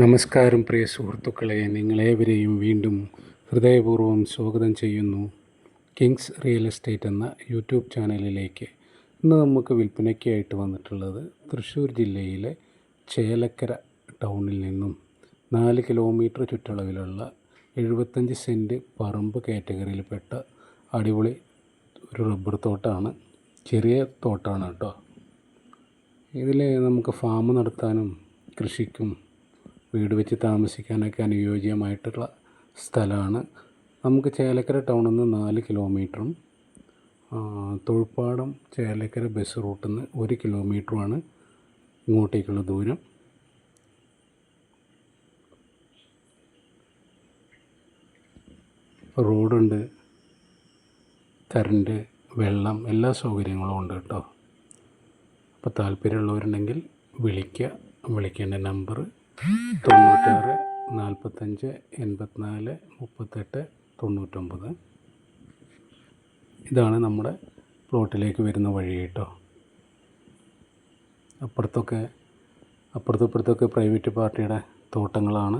നമസ്കാരം പ്രിയ സുഹൃത്തുക്കളെ, നിങ്ങളേവരെയും വീണ്ടും ഹൃദയപൂർവ്വം സ്വാഗതം ചെയ്യുന്നു കിങ്സ് റിയൽ എസ്റ്റേറ്റ് എന്ന യൂട്യൂബ് ചാനലിലേക്ക്. ഇന്ന് നമുക്ക് വിൽപ്പനയ്ക്കായിട്ട് വന്നിട്ടുള്ളത് തൃശ്ശൂർ ജില്ലയിലെ ചേലക്കര ടൗണിൽ നിന്നും 4 കിലോമീറ്റർ ചുറ്റളവിലുള്ള 75 സെൻറ്റ് പറമ്പ് കാറ്റഗറിയിൽപ്പെട്ട അടിപൊളി ഒരു റബ്ബർ തോട്ടമാണ്. ചെറിയ തോട്ടമാണ് കേട്ടോ. ഇതിൽ നമുക്ക് ഫാം നടത്താനും കൃഷിക്കും വീട് വെച്ച് താമസിക്കാനൊക്കെ അനുയോജ്യമായിട്ടുള്ള സ്ഥലമാണ്. നമുക്ക് ചേലക്കര ടൗണിൽ നിന്ന് 4 കിലോമീറ്ററും തൊഴുപ്പാടം ചേലക്കര ബസ് റൂട്ടിൽ നിന്ന് 1 കിലോമീറ്ററുമാണ് ഇങ്ങോട്ടേക്കുള്ള ദൂരം. റോഡുണ്ട്, കറണ്ട്, വെള്ളം, എല്ലാ സൗകര്യങ്ങളും ഉണ്ട് കേട്ടോ. അപ്പോൾ താല്പര്യമുള്ളവരുണ്ടെങ്കിൽ വിളിക്കേണ്ട നമ്പർ 96 45 84 38 99. ഇതാണ് നമ്മുടെ പ്ലോട്ടിലേക്ക് വരുന്ന വഴി കേട്ടോ. അപ്പുറത്തൊക്കെ പ്രൈവറ്റ് പാർട്ടിയുടെ തോട്ടങ്ങളാണ്.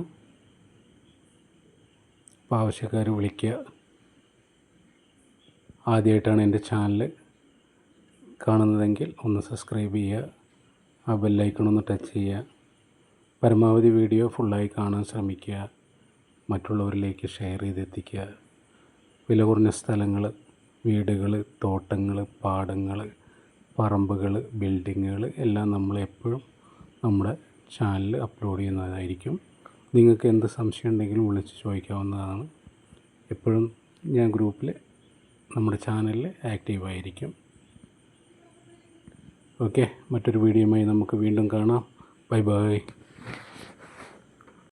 അപ്പോൾ ആവശ്യക്കാർ വിളിക്കുക. ആദ്യമായിട്ടാണ് എൻ്റെ ചാനൽ കാണുന്നതെങ്കിൽ ഒന്ന് സബ്സ്ക്രൈബ് ചെയ്യുക, ആ ബെല്ലൈക്കണൊന്ന് ടച്ച് ചെയ്യുക. പരമാവധി വീഡിയോ ഫുള്ളായി കാണാൻ ശ്രമിക്കുക, മറ്റുള്ളവരിലേക്ക് ഷെയർ ചെയ്തെത്തിക്കുക. വില കുറഞ്ഞ സ്ഥലങ്ങൾ, വീടുകൾ, തോട്ടങ്ങൾ, പാടങ്ങൾ, പറമ്പുകൾ, ബിൽഡിങ്ങുകൾ എല്ലാം നമ്മളെപ്പോഴും നമ്മുടെ ചാനലിൽ അപ്ലോഡ് ചെയ്യുന്നതായിരിക്കും. നിങ്ങൾക്ക് എന്ത് സംശയം ഉണ്ടെങ്കിലും വിളിച്ച് ചോദിക്കാവുന്നതാണ്. എപ്പോഴും ഞാൻ ഗ്രൂപ്പിൽ നമ്മുടെ ചാനലിൽ ആക്റ്റീവായിരിക്കും. ഓക്കെ, മറ്റൊരു വീഡിയോയുമായി നമുക്ക് വീണ്ടും കാണാം. Bye bye.